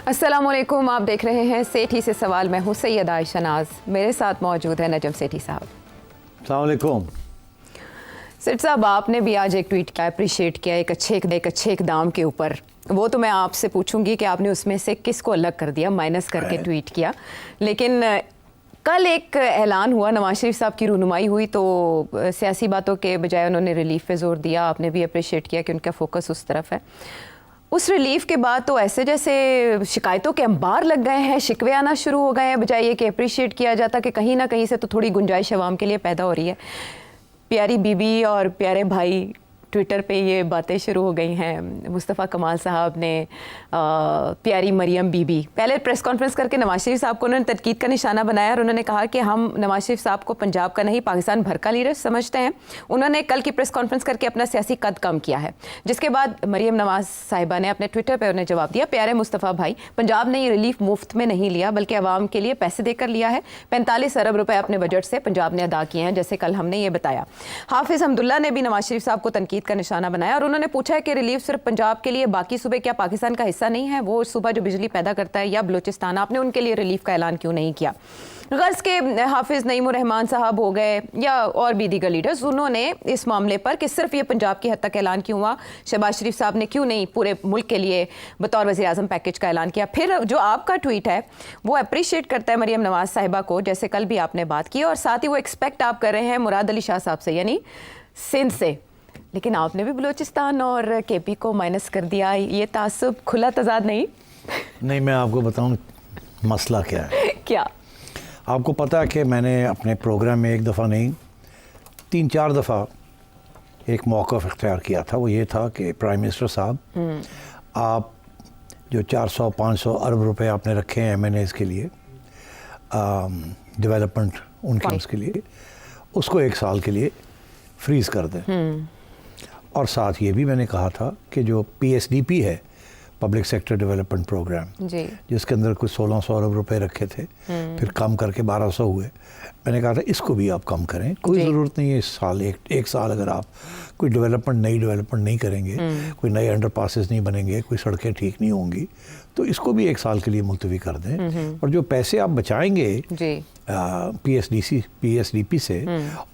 अस्सलामुअलैकुम, आप देख रहे हैं सेठी से सवाल। मैं हूँ सैयद आयशा नाज, मेरे साथ मौजूद है नजम सेठी साहब। अस्सलामुअलैकुम। सेठ साहब, आपने भी आज एक ट्वीट किया, अप्रिशिएट किया एक अच्छे इकदाम के ऊपर। वो तो मैं आपसे पूछूंगी कि आपने उसमें से किसको अलग कर दिया, माइनस करके ट्वीट किया। लेकिन कल एक ऐलान हुआ, नवाज शरीफ साहब की रहनुमाई हुई, तो सियासी बातों के बजाय उन्होंने रिलीफ पे जोर दिया। आपने भी अप्रिशिएट किया कि उनका फोकस उस तरफ है। उस रिलीफ के बाद तो ऐसे जैसे शिकायतों के अंबार लग गए हैं, शिकवे आना शुरू हो गए हैं, बजाय ये कि अप्रिशिएट किया जाता कि कहीं ना कहीं से तो थोड़ी गुंजाइश अवाम के लिए पैदा हो रही है। प्यारी बीबी और प्यारे भाई ट्विटर पे ये बातें शुरू हो गई हैं। मुस्तफ़ा कमाल साहब ने प्यारी मरियम बीबी, पहले प्रेस कॉन्फ्रेंस करके नवाज शरीफ साहब को उन्होंने तनकीद का निशाना बनाया और उन्होंने कहा कि हम नवाज शरीफ साहब को पंजाब का नहीं पाकिस्तान भर का लीडर समझते हैं। उन्होंने कल की प्रेस कॉन्फ्रेंस करके अपना सियासी कद कम किया है, जिसके बाद मरियम नवाज साहिबा ने अपने ट्विटर पर उन्हें जवाब दिया, प्यारे मुस्तफ़ा भाई, पंजाब ने ये रिलीफ मुफ्त में नहीं लिया बल्कि आवाम के लिए पैसे देकर लिया है। 45 अरब रुपए अपने बजट से पंजाब ने अदा किए हैं, जैसे कल हमने ये बताया। हाफिज़ हमदुल्ला ने भी नवाज शरीफ साहब को तनकीद का निशाना बनाया और उन्होंने पूछा है कि रिलीफ सिर्फ पंजाब के लिए, बाकी सूबे क्या पाकिस्तान का हिस्सा नहीं है? वो सूबा जो बिजली पैदा करता है या बलूचिस्तान, आपने उनके लिए रिलीफ का ऐलान क्यों नहीं किया? गर्ज के हाफिज़ नईमुर रहमान साहब हो गए या और भी दीगर लीडर्स, उन्होंने इस मामले पर कि सिर्फ ये पंजाब की हद तक ऐलान क्यों हुआ, शहबाज शरीफ साहब ने क्यों नहीं पूरे मुल्क के लिए बतौर वज़ीर आज़म पैकेज का ऐलान किया? फिर जो आपका ट्वीट है वो अप्रिशिएट करता है मरियम नवाज साहिबा को, जैसे कल भी आपने बात की, और साथ ही वो एक्सपेक्ट आप कर रहे हैं मुराद अली शाह साहब से, यानी सिंध से। लेकिन आपने भी बलूचिस्तान और केपी को माइनस कर दिया। ये तासुब खुला तजाद नहीं? नहीं, मैं आपको बताऊं मसला क्या है। क्या? आपको पता है कि मैंने अपने प्रोग्राम में एक दफ़ा नहीं 3-4 दफ़ा एक मौक़िफ़ इख्तियार किया था। वो ये था कि प्राइम मिनिस्टर साहब, आप जो 400-500 अरब रुपए आपने रखे हैं MNAs के लिए, डेवलपमेंट उनके उसके लिए, उसको 1 साल के लिए फ्रीज़ कर दें। और साथ ये भी मैंने कहा था कि जो PSDP है, पब्लिक सेक्टर डेवलपमेंट प्रोग्राम, जिसके अंदर कुछ 1600 अरब रुपए रखे थे, फिर कम करके 1200 हुए, मैंने कहा था इसको भी आप कम करें। कोई ज़रूरत नहीं है इस साल एक साल अगर आप कोई नई डेवलपमेंट नहीं करेंगे, कोई नए अंडरपासेस नहीं बनेंगे, कोई सड़कें ठीक नहीं होंगी, तो इसको भी 1 साल के लिए मुलतवी कर दें। और जो पैसे आप बचाएंगे PSDP से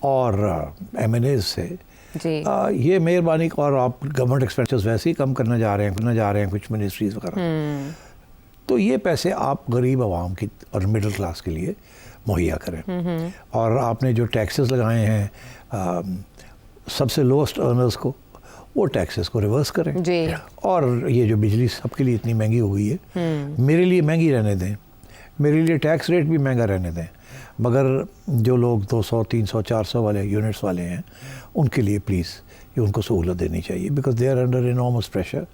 और MNAs से, ये मेहरबानी, और आप गवर्नमेंट एक्सपेंसेस वैसे ही कम करने जा रहे हैं कुछ मिनिस्ट्रीज वगैरह, तो ये पैसे आप गरीब आवाम की और मिडिल क्लास के लिए मुहैया करें। और आपने जो टैक्सेस लगाए हैं सबसे लोएस्ट अर्नर्स को, वो टैक्सेस को रिवर्स करें। और ये जो बिजली सबके लिए इतनी महंगी हो गई है, मेरे लिए महंगी रहने दें, मेरे लिए टैक्स रेट भी महंगा रहने दें, मगर जो लोग 200, 300, 400 वाले यूनिट्स वाले हैं, उनके लिए प्लीज़ ये उनको सहूलत देनी चाहिए, because they are under enormous pressure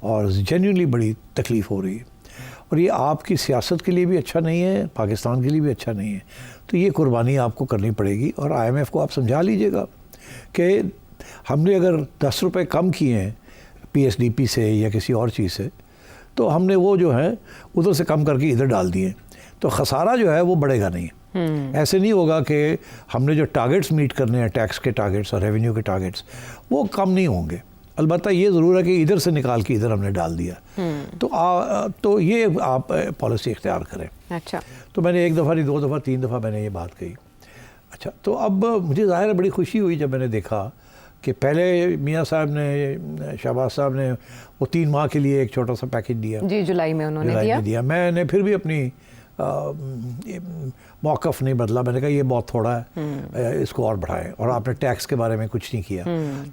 और जेन्युइनली बड़ी तकलीफ़ हो रही है। और ये आपकी सियासत के लिए भी अच्छा नहीं है, पाकिस्तान के लिए भी अच्छा नहीं है। तो ये कुर्बानी आपको करनी पड़ेगी। और IMF को आप समझा लीजिएगा कि हमने अगर 10 रुपये कम किए हैं PSDP से या किसी और चीज़ से, तो हमने वो जो है उधर से कम करके इधर डाल दिए, तो खसारा जो है वो बढ़ेगा नहीं। ऐसे नहीं होगा कि हमने जो टारगेट्स मीट करने हैं, टैक्स के टारगेट्स और रेवेन्यू के टारगेट्स, वो कम नहीं होंगे। अलबत्ता ये ज़रूर है कि इधर से निकाल के इधर हमने डाल दिया, तो ये आप पॉलिसी इख्तियार करें। अच्छा, तो मैंने 1 दफ़ा नहीं, 2 दफ़ा, 3 दफ़ा मैंने ये बात कही। अच्छा, तो अब मुझे ज़ाहिर है बड़ी खुशी हुई जब मैंने देखा कि पहले मियाँ साहब ने, शहबाज साहब ने वो 3 माह के लिए एक छोटा सा पैकेज दिया। जी, जुलाई में उन्होंने दिया। मैंने फिर भी अपनी मौक़िफ़ नहीं बदला। मैंने कहा ये बहुत थोड़ा है, इसको और बढ़ाएं। और आपने टैक्स के बारे में कुछ नहीं किया।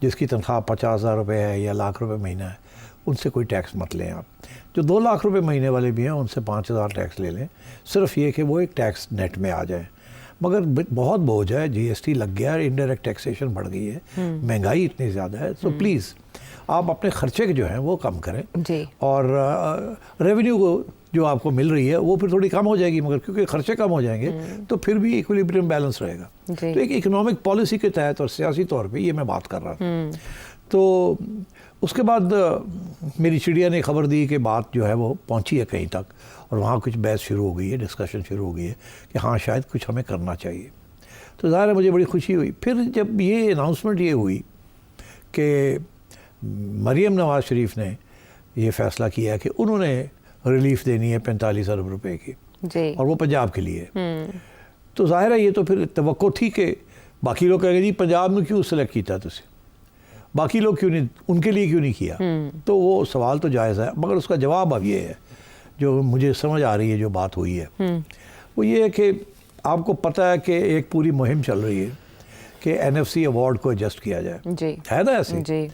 जिसकी तनख्वाह 50,000 रुपये है या लाख रुपए महीना है, उनसे कोई टैक्स मत लें। आप जो 2 लाख रुपए महीने वाले भी हैं, उनसे 5,000 टैक्स ले लें, सिर्फ ये कि वो एक टैक्स नेट में आ जाए। मगर बहुत बोझ है, GST लग गया है, इनडायरेक्ट टैक्सेशन बढ़ गई है, महंगाई इतनी ज़्यादा है। तो प्लीज़ आप अपने खर्चे जो हैं वो कम करें जी। और रेवेन्यू को जो आपको मिल रही है वो फिर थोड़ी कम हो जाएगी, मगर क्योंकि खर्चे कम हो जाएंगे तो फिर भी इक्विलिब्रियम बैलेंस रहेगा। तो एक इकोनॉमिक पॉलिसी के तहत और सियासी तौर पे ये मैं बात कर रहा था। तो उसके बाद मेरी चिड़िया ने खबर दी कि बात जो है वो पहुंची है कहीं तक, और वहाँ कुछ बहस शुरू हो गई है, डिस्कशन शुरू हो गई है कि हाँ शायद कुछ हमें करना चाहिए। तो ज़ाहिर है मुझे बड़ी खुशी हुई। फिर जब ये अनाउंसमेंट ये हुई कि मरियम नवाज़ शरीफ ने ये फ़ैसला किया कि उन्होंने रिलीफ देनी है 45 अरब रुपए की, जी। और वो पंजाब के लिए। तो जाहिर है ये तो फिर तवक्को थी कि बाकी लोग कहेंगे जी पंजाब में क्यों सेलेक्ट किया तुझे, बाकी लोग क्यों नहीं, उनके लिए क्यों नहीं किया। तो वो सवाल तो जायज़ है, मगर उसका जवाब अब ये है, जो मुझे समझ आ रही है, जो बात हुई है वो ये है कि आपको पता है कि एक पूरी मुहिम चल रही है कि NFC अवार्ड को एडजस्ट किया जाए, जी। है ना ऐसे? जी।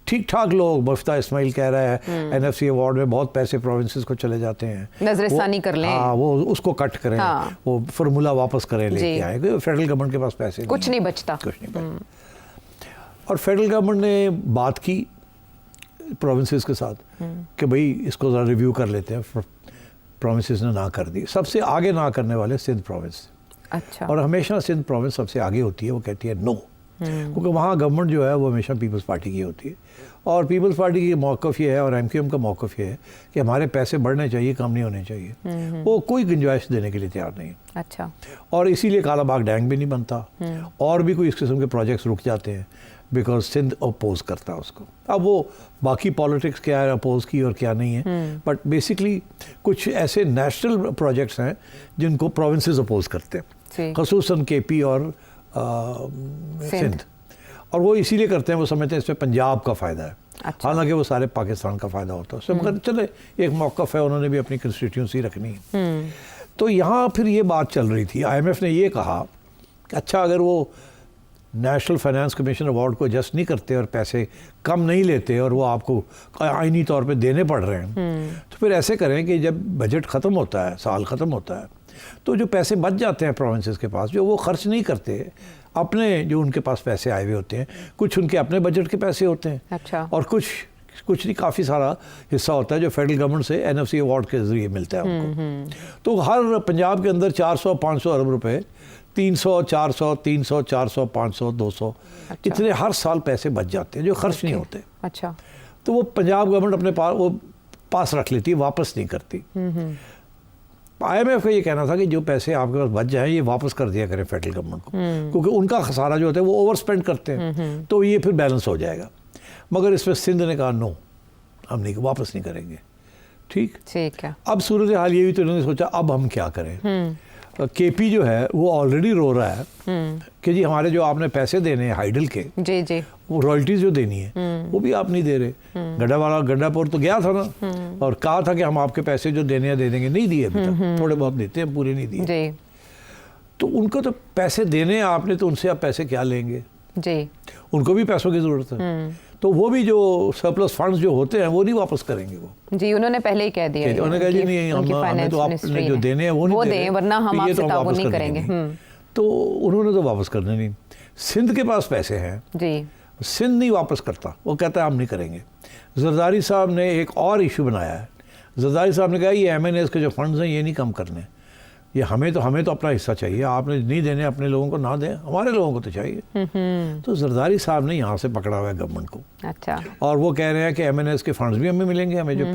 ठीक ठाक लोग, मुफ्ता इस्माइल कह रहा है NFC अवार्ड में बहुत पैसे प्रोविंसेस को चले जाते हैं, नजरसानी कर लें। हाँ, वो उसको कट करें, हाँ। वो फार्मूला वापस करें, लेके आए, फेडरल गवर्नमेंट के पास पैसे कुछ नहीं बचता, कुछ नहीं बचता। और फेडरल गवर्नमेंट ने बात की प्रोविंसेस के साथ कि भाई इसको ज़रा रिव्यू कर लेते हैं, प्रोविंसेस ने ना कर दी। सबसे आगे ना करने वाले सिंध प्रोविंस, अच्छा। और हमेशा सिंध प्रोविंस सबसे आगे होती है, वो कहती है नो, क्योंकि वहाँ गवर्नमेंट जो है वो हमेशा पीपल्स पार्टी की होती है, और पीपल्स पार्टी की मौक़िफ़ ये है और MQM का मौक़िफ़ ये है कि हमारे पैसे बढ़ने चाहिए, कम नहीं होने चाहिए। वो कोई गुंजाइश देने के लिए तैयार नहीं है। अच्छा। और इसीलिए कालाबाग डैम भी नहीं बनता, और भी कोई इस किस्म के प्रोजेक्ट्स रुक जाते हैं, बिकॉज सिंध अपोज करता है उसको। अब वो बाकी पॉलिटिक्स क्या है अपोज की और क्या नहीं है, बट बेसिकली कुछ ऐसे नेशनल प्रोजेक्ट्स हैं जिनको प्रोविंसेस अपोज करते हैं, खसूसन KP और सिंध, और वो इसीलिए करते हैं, वो समझते हैं इसमें पंजाब का फ़ायदा है। अच्छा। हालांकि वो सारे पाकिस्तान का फ़ायदा होता है उससे, मगर चले एक मौक़िफ़ है, उन्होंने भी अपनी कंस्टिट्यूंसी रखनी है। तो यहाँ फिर ये बात चल रही थी, IMF ने ये कहा कि अच्छा अगर वो नेशनल फाइनेंस कमीशन अवार्ड को एडजस्ट नहीं करते और पैसे कम नहीं लेते और वो आपको आइनी तौर पे देने पड़ रहे हैं, तो फिर ऐसे करें कि जब बजट ख़त्म होता है, साल ख़त्म होता है, तो जो पैसे बच जाते हैं प्रोविंसेस के पास, जो वो खर्च नहीं करते अपने, जो उनके पास पैसे आए हुए होते हैं, कुछ उनके अपने बजट के पैसे होते हैं। अच्छा। और कुछ नहीं, काफ़ी सारा हिस्सा होता है जो फेडरल गवर्नमेंट से NFC अवार्ड के ज़रिए मिलता है उनको। तो हर पंजाब के अंदर 400-500 अरब रुपए, 300, 400, 300, 400, 500, 200, इतने हर साल पैसे बच जाते हैं जो खर्च नहीं होते। अच्छा। तो वो पंजाब गवर्नमेंट अपने पास रख लेती है, वापस नहीं करती। IMF का ये कहना था कि जो पैसे आपके पास बच जाएं ये वापस कर दिया करें फेडरल गवर्नमेंट को, क्योंकि उनका खसारा जो होता है वो ओवर स्पेंड करते हैं, तो ये फिर बैलेंस हो जाएगा। मगर इसमें सिंध ने कहा नो, हम नहीं, वापस नहीं करेंगे। ठीक है। अब सूरत हाल ये हुई तो उन्होंने सोचा अब हम क्या करें। KP जो है वो ऑलरेडी रो रहा है कि जी हमारे जो आपने पैसे देने हैं हाइडल के, जी, वो रॉयल्टीज जो देनी है वो भी आप नहीं दे रहे। गड्ढापुर तो गया था ना, और कहा था कि हम आपके पैसे जो देने हैं दे देंगे, नहीं दिए अभी तक, थोड़े बहुत देते हैं, पूरे नहीं दिए। तो उनको तो पैसे देने हैं आपने, तो उनसे आप पैसे क्या लेंगे जी, उनको भी पैसों की जरूरत है। तो वो भी जो सरप्लस फंड्स जो होते हैं वो नहीं वापस करेंगे वो जी, उन्होंने पहले ही कह दिया, उन्होंने कहा जी नहीं, हमें तो आपने जो देने हैं वो नहीं दें, वरना हम आपसे ताबून नहीं करेंगे। तो उन्होंने तो वापस करने नहीं। सिंध के पास पैसे हैं जी, सिंध नहीं वापस करता, वो कहता है हम नहीं करेंगे। जरदारी साहब ने एक और इशू बनाया है। जरदारी साहब ने कहा ये MNAs के जो फंड्स हैं ये नहीं कम करने, ये हमें तो अपना हिस्सा चाहिए, आपने नहीं देने अपने लोगों को ना दें, हमारे लोगों को तो चाहिए। तो जरदारी साहब ने यहाँ से पकड़ा हुआ है गवर्नमेंट को। अच्छा। और वो कह रहे हैं कि MNAs के फंड्स भी हमें मिलेंगे, हमें जो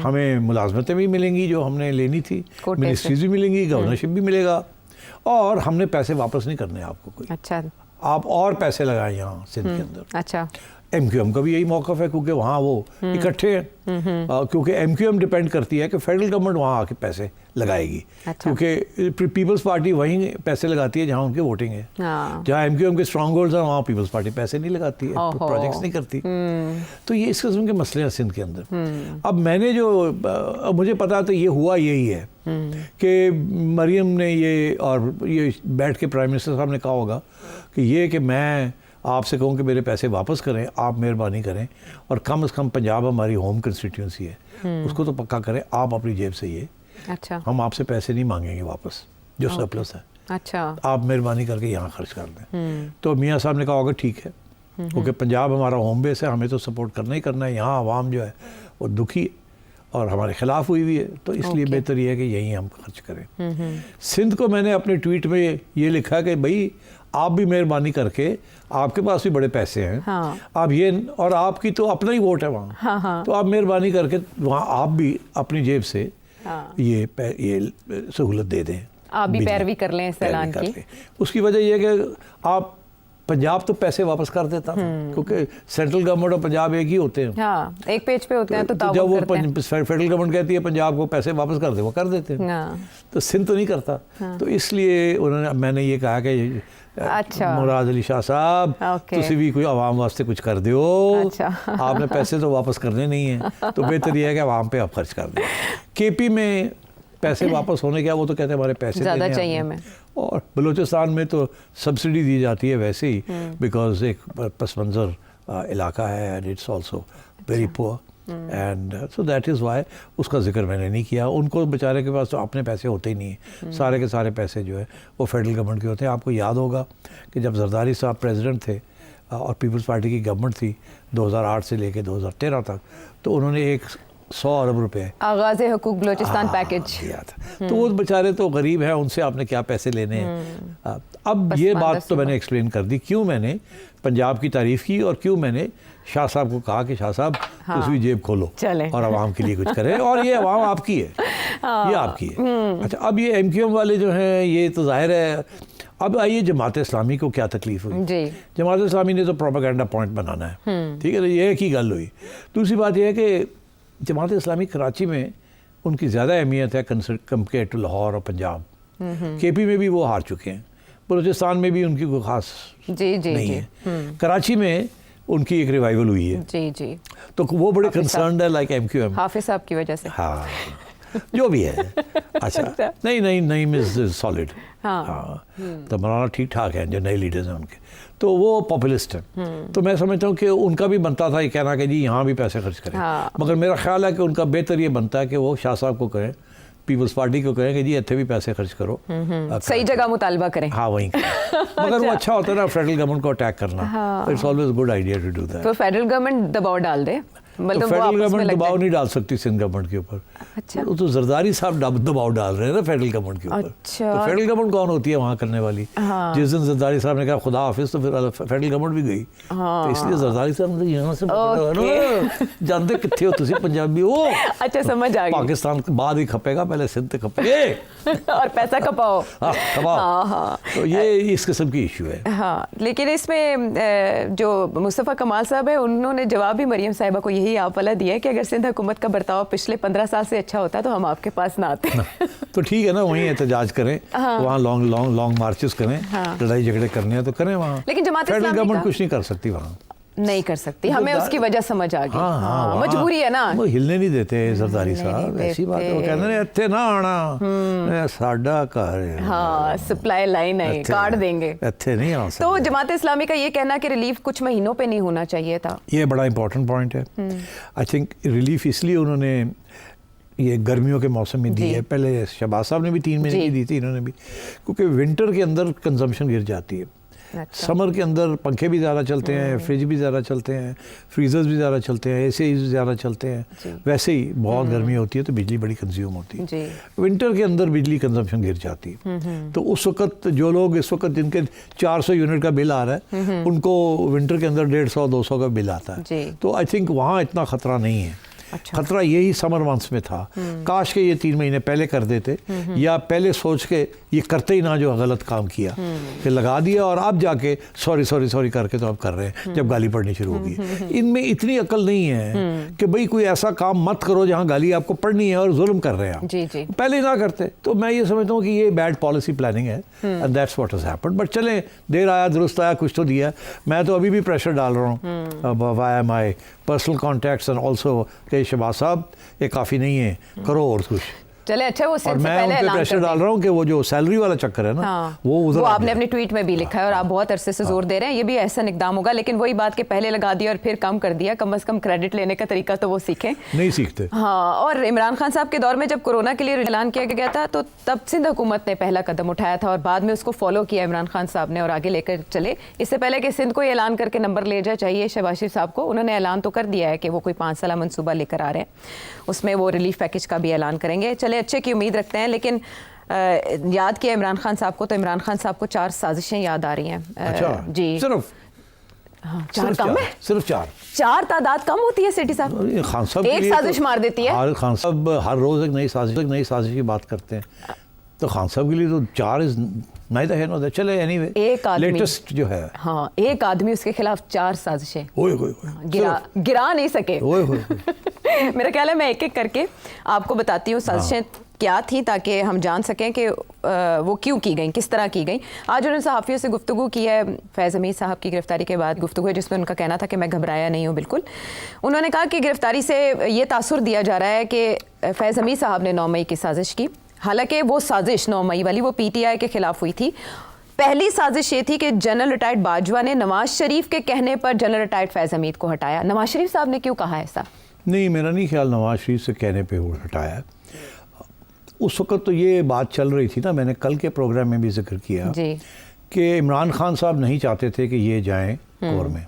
हमें मुलाजमतें भी मिलेंगी जो हमने लेनी थी, मिनिस्ट्रीज भी मिलेंगी, गवर्नरशिप भी मिलेगा, और हमने पैसे वापस नहीं करने आपको कोई। अच्छा। आप और पैसे लगाएं यहाँ सिंध के अंदर। अच्छा। MQM का भी यही मौक़िफ़ है, क्योंकि वहाँ वो इकट्ठे हैं, क्योंकि MQM डिपेंड करती है कि फेडरल गवर्नमेंट वहाँ आके पैसे लगाएगी। अच्छा। क्योंकि पीपल्स पार्टी वहीं पैसे लगाती है जहाँ उनकी वोटिंग है। जहाँ MQM के स्ट्रॉन्ग होल्ड्स हैं वहाँ पीपल्स पार्टी पैसे नहीं लगाती है, प्रोजेक्ट्स नहीं करती। तो ये इस किस्म के मसले हैं सिंध के अंदर। अब मैंने जो मुझे पता तो ये हुआ यही है कि मरियम ने ये बैठ के प्राइम मिनिस्टर साहब ने कहा होगा कि ये कि मैं आपसे कहूँ कि मेरे पैसे वापस करें, आप मेहरबानी करें, और कम से कम पंजाब हमारी होम कंस्टिट्यूंसी है, उसको तो पक्का करें आप अपनी जेब से ये। अच्छा। हम आपसे पैसे नहीं मांगेंगे वापस जो सरप्लस है। अच्छा। आप मेहरबानी करके यहाँ खर्च कर दें। तो मियाँ साहब ने कहा होगा ठीक है, क्योंकि पंजाब हमारा होम बेस है, हमें तो सपोर्ट करना ही करना है, यहाँ आवाम जो है वो दुखी है और हमारे खिलाफ हुई हुई है, तो इसलिए बेहतर ये है कि यहीं हम खर्च करें। सिंध को मैंने अपने ट्वीट में ये लिखा कि भाई आप भी मेहरबानी करके, आपके पास भी बड़े पैसे हैं। हाँ। आप ये, और आपकी तो अपना ही वोट है वहाँ। हाँ हाँ। तो आप मेहरबानी करके वहाँ आप भी अपनी जेब से हाँ। ये सहूलत दे दें, आप भी पैरवी कर लें इस ऐलान की। उसकी वजह यह है कि आप पंजाब तो पैसे वापस कर देता था, क्योंकि सेंट्रल गवर्नमेंट और पंजाब एक ही होते हैं। हाँ, एक पेज पे होते हैं तो जब ताउन वो करते हैं। फेडरल गवर्नमेंट कहती है पंजाब को पैसे वापस कर दे, वो कर देते हैं। हाँ, तो सिंध तो नहीं करता। तो इसलिए मैंने ये कहा कि अच्छा, मुराद अली शाह साहब, ओके। तुसी भी कोई आवाम वास्ते कुछ कर दो। अच्छा। आपने पैसे तो वापस करने नहीं है, तो बेहतर ये है कि आवाम पे आप खर्च कर दें। केपी में पैसे वापस होने क्या, वो तो कहते हैं हमारे पैसे ज़्यादा देने चाहिए आपने। हमें। और बलूचिस्तान में तो सब्सिडी दी जाती है वैसे ही, बिकॉज एक पस मंज़र इलाका है and it's also very poor, and so that is why उसका जिक्र मैंने नहीं किया। उनको बेचारे के पास तो अपने पैसे होते ही नहीं हैं, सारे के सारे पैसे जो है वो फेडरल गवर्नमेंट के होते हैं। आपको याद होगा कि जब जरदारी साहब प्रेसिडेंट थे और पीपल्स पार्टी की गवर्नमेंट थी 2008 से लेकर 2013 तक, तो उन्होंने 100 अरब रुपए आगाज़ हकूक बलूचिस्तान पैकेज दिया था। तो वो बेचारे तो गरीब हैं, उनसे आपने क्या पैसे लेने हैं। अब ये बात तो मैंने एक्सप्लेन कर दी, क्यों मैंने पंजाब की तारीफ़ की और क्यों मैंने शाह साहब को कहा कि शाह साहब कुछ भी जेब खोलो और आवाम के लिए कुछ करें, और ये आवाम आपकी है, ये आपकी है। अच्छा, अब ये MQM वाले जो हैं, ये तो जाहिर है। अब आइए जमात इस्लामी को क्या तकलीफ हुई जी। जमात इस्लामी ने तो प्रोपेगेंडा पॉइंट बनाना है, ठीक है ना, ये एक ही गल हुई। दूसरी बात यह है कि जमात इस्लामी कराची में उनकी ज़्यादा अहमियत है कंपेयर टू लाहौर और पंजाब। KP में भी वो हार चुके हैं, बलूचिस्तान में भी उनकी कोई खास नहीं है। कराची में उनकी एक रिवाइवल हुई है जी, तो वो बड़े कंसर्न्ड है, लाइक MQM हाफिज साहब की वजह से। हाँ, जो भी है। अच्छा, नहीं मिस सॉलिड। हाँ, तो मौलाना ठीक ठाक है, जो नए लीडर्स हैं उनके, तो वो पॉपुलिस्ट हैं। तो मैं समझता हूँ कि उनका भी बनता था ये कहना कि जी यहाँ भी पैसे खर्च करें। मगर मेरा ख्याल है कि उनका बेहतर ये बनता है कि वो शाह साहब को कहें, पीपल्स पार्टी को कहें कि जी इतने भी पैसे खर्च करो, सही जगह मुतालबा करें। हाँ, वहीं मगर वो अच्छा होता है ना फेडरल गवर्नमेंट को अटैक करना। It's always good idea to do that. तो फेडरल गवर्नमेंट दबाव डाल दे, मतलब फेडरल गवर्नमेंट दबाव नहीं डाल सकती सिंध गवर्नमेंट के ऊपर। अच्छा, तो जरदारी साहब दबाव डाल रहे हैं ना फेडरल गवर्नमेंट के ऊपर। अच्छा, तो फेडरल गवर्नमेंट कौन होती है वहाँ करने वाली? जिस दिन जरदारी साहब ने कहा खुदा हाफिज, तो फिर फेडरल गवर्नमेंट भी गई। तो इसलिए जरदारी साहब ने यहाँ से जानते कितने हो तुसी पंजाबी हो। अच्छा, समझ आ गई। पाकिस्तान के बाद ही खपेगा, पहले सिंध से खपेगे और पैसा खपाओ। हाँ, तो ये इस किस्म की इशू है। हाँ, लेकिन इसमें जो मुस्तफ़ा कमाल साहब है, उन्होंने जवाब भी मरियम साहिबा को यही आप वाला दिया है कि अगर सिंध हुकूमत का बर्ताव पिछले 15 साल से अच्छा होता तो हम आपके पास ना आते। तो ठीक है ना, वहीं एहतजाज करें, वहाँ लॉन्ग मार्चेस करें, लड़ाई झगड़े करने हैं तो करें वहाँ। लेकिन जमात फेडरल इस्लामी गवर्नमेंट कुछ नहीं कर सकती वहाँ, नहीं कर सकती। हमें उसकी वजह समझ आ गई। हाँ, मजबूरी है ना, वो हिलने नहीं देते जरदारी साहब, ऐसी बात है। वो कहते हैं इत्थे ना आना, साडा घर है। हाँ, सप्लाई लाइन है, काट देंगे, इत्थे नहीं आ सकते। तो जमात इस्लामी का ये कहना कि रिलीफ कुछ महीनों पे नहीं होना चाहिए था, ये बड़ा इंपॉर्टेंट पॉइंट है। आई थिंक रिलीफ इसलिए उन्होंने ये गर्मियों के मौसम में दी है। पहले शहबाज साहब ने भी 3 महीने की दी थी, इन्होंने भी, क्योंकि विंटर के अंदर कंजम्पशन गिर जाती है। अच्छा। समर के अंदर पंखे भी ज़्यादा चलते हैं, फ्रिज भी ज़्यादा चलते हैं, फ्रीजर्स भी ज़्यादा चलते हैं, AC ज़्यादा चलते हैं। वैसे ही बहुत गर्मी होती है तो बिजली बड़ी कंज्यूम होती है। विंटर के अंदर बिजली कंजम्पशन गिर जाती है। तो उस वक्त जो लोग इस वक्त जिनके 400 यूनिट का बिल आ रहा है, उनको विंटर के अंदर 150-200 का बिल आता है। तो आई थिंक वहाँ इतना ख़तरा नहीं है। अच्छा। खतरा यही समर मंथ्स में था। काश के ये 3 महीने पहले कर देते, या पहले सोच के ये करते ही ना जो गलत काम किया, कि लगा दिया और अब जाके सॉरी करके तो अब कर रहे हैं जब गाली पड़नी शुरू होगी। इनमें इतनी अकल नहीं है कि भाई कोई ऐसा काम मत करो जहाँ गाली आपको पड़नी है और जुल्म कर रहे हैं आप। जी। पहले ना करते। तो मैं ये समझता हूँ कि ये बैड पॉलिसी प्लानिंग है, and that's what has happened. But चलें, देर आया दुरुस्त आया, कुछ तो दिया। मैं तो अभी भी प्रेशर डाल रहा हूँ via my personal contacts and also कि शहबाज साहब ये काफ़ी नहीं है, करो और कुछ। चले, अच्छा, वो और मैं उन पे प्रेशर डाल रहा हूँ कि वो जो सैलरी वाला चक्कर है ना, वो उधर आपने अपनी ट्वीट में भी लिखा है और आप बहुत अरसे से जोर दे रहे हैं ये भी ऐसा इकदाम होगा। लेकिन वही बात कि पहले लगा दिया और फिर कम कर दिया, कम से कम क्रेडिट लेने का तरीका तो वो सीखें। नहीं सीखते। हाँ, और इमरान खान साहब के दौर में जब कोरोना के लिए ऐलान किया गया था तो तब सिंध हुकूमत ने पहला कदम उठाया था और बाद में उसको फॉलो किया इमरान खान साहब ने और आगे लेकर चले। इससे पहले कि सिंध को ये ऐलान करके नंबर ले जाए चाहिए शहबाज शरीफ साहब को, उन्होंने ऐलान तो कर दिया है कि वो कोई 5 साल मनसूबा लेकर आ रहे हैं, उसमें वो रिलीफ पैकेज का भी ऐलान करेंगे। चले, अच्छे की उम्मीद रखते हैं। लेकिन याद किया इमरान खान साहब को, तो इमरान खान साहब को 4 साजिशें याद आ रही हैं। अच्छा, जी, सिर्फ 4 कम है? सिर्फ 4 तादाद कम होती है सिटी साहब? खान साहब एक साजिश मार देती है। खान साहब हर रोज एक नई साजिश की बात करते हैं, तो खान साहब के लिए तो 4 neither here nor there. चले anyway, एक आदमी लेटेस्ट जो है, हाँ, एक आदमी उसके खिलाफ 4 साजिशें ओए गिरा नहीं सके। ओए मेरा ख्याल है मैं एक एक करके आपको बताती हूँ साजिशें क्या थी, ताकि हम जान सकें कि वो क्यों की गई, किस तरह की गई। आज उन्होंने सहाफ़ियों से गुफ्तगू की है फैज़ हमीद साहब की गिरफ्तारी के बाद गुफ्तगू है, जिसमें उनका कहना था कि मैं घबराया नहीं हूँ बिल्कुल। उन्होंने कहा कि गिरफ्तारी से ये तासुर दिया जा रहा है कि फैज़ हमीद साहब ने 9 मई की साजिश की, हालांकि वो साजिश 9 मई वाली वो PTI के खिलाफ हुई थी। पहली साजिश ये थी कि जनरल रिटायर्ड बाजवा ने नवाज शरीफ के कहने पर जनरल रिटायर्ड फैज़ हमीद को हटाया। नवाज शरीफ साहब ने क्यों कहा ऐसा? नहीं, मेरा नहीं ख्याल नवाज शरीफ से कहने पे वो हटाया। उस वक्त तो ये बात चल रही थी ना, मैंने कल के प्रोग्राम में भी जिक्र किया कि इमरान खान साहब नहीं चाहते थे कि ये जाएं कोर में,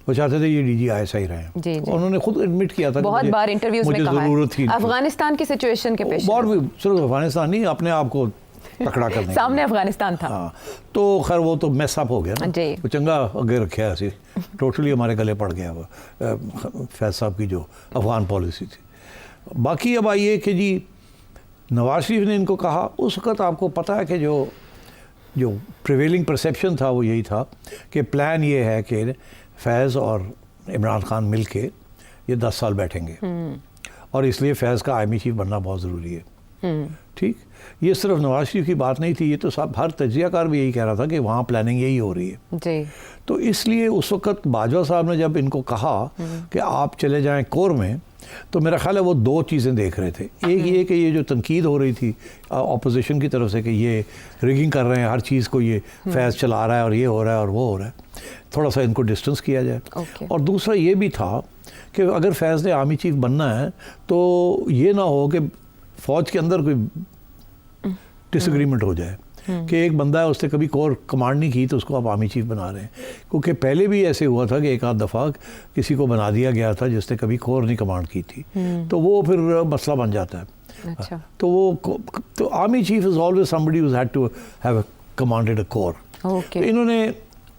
वो चाहते थे ये DGI रहें। उन्होंने खुद एडमिट किया था, बहुत बार इंटरव्यूज में कहा जरूरत थी अफगानिस्तान की सिचुएशन के पेश, और भी सिर्फ अफगानिस्तान नहीं, अपने आप को तकड़ा करने सामने अफगानिस्तान था। हाँ, तो खैर वो तो मैस अप हो गया ना, वो चंगा आगे रखा ऐसे टोटली हमारे गले पड़ गया वो फैज साहब की जो अफगान पॉलिसी थी। बाकी अब आइए कि जी नवाज शरीफ ने इनको कहा, उस वक़्त आपको पता है कि जो प्रिवेलिंग परसेप्शन था वो यही था कि प्लान ये है कि फैज़ और इमरान खान मिल के ये 10 साल बैठेंगे और इसलिए फैज़ का आर्मी चीफ बनना बहुत ज़रूरी है। ठीक, ये सिर्फ नवाज शरीफ की बात नहीं थी, ये तो सब हर तजियाकार भी यही कह रहा था कि वहाँ प्लानिंग यही हो रही है जी। तो इसलिए उस वक़्त बाजवा साहब ने जब इनको कहा कि आप चले जाएं कोर में, तो मेरा ख्याल है वो 2 चीज़ें देख रहे थे। एक ये कि ये जो तनकीद हो रही थी अपोजिशन की तरफ से कि ये रिगिंग कर रहे हैं, हर चीज़ को ये फैज़ चला रहा है और ये हो रहा है और वो हो रहा है, थोड़ा सा इनको डिस्टेंस किया जाए। और दूसरा ये भी था कि अगर फैज़ ने आर्मी चीफ बनना है तो ये ना हो कि फ़ौज के अंदर कोई डिसएग्रीमेंट हो जाए कि एक बंदा है उसने कभी कोर कमांड नहीं की तो उसको आप आर्मी चीफ बना रहे हैं। क्योंकि पहले भी ऐसे हुआ था कि एक आध दफ़ा किसी को बना दिया गया था जिसने कभी कोर नहीं कमांड की थी, तो वो फिर मसला बन जाता है। अच्छा। तो army chief is always somebody who had to have commanded a corps. तो इन्होंने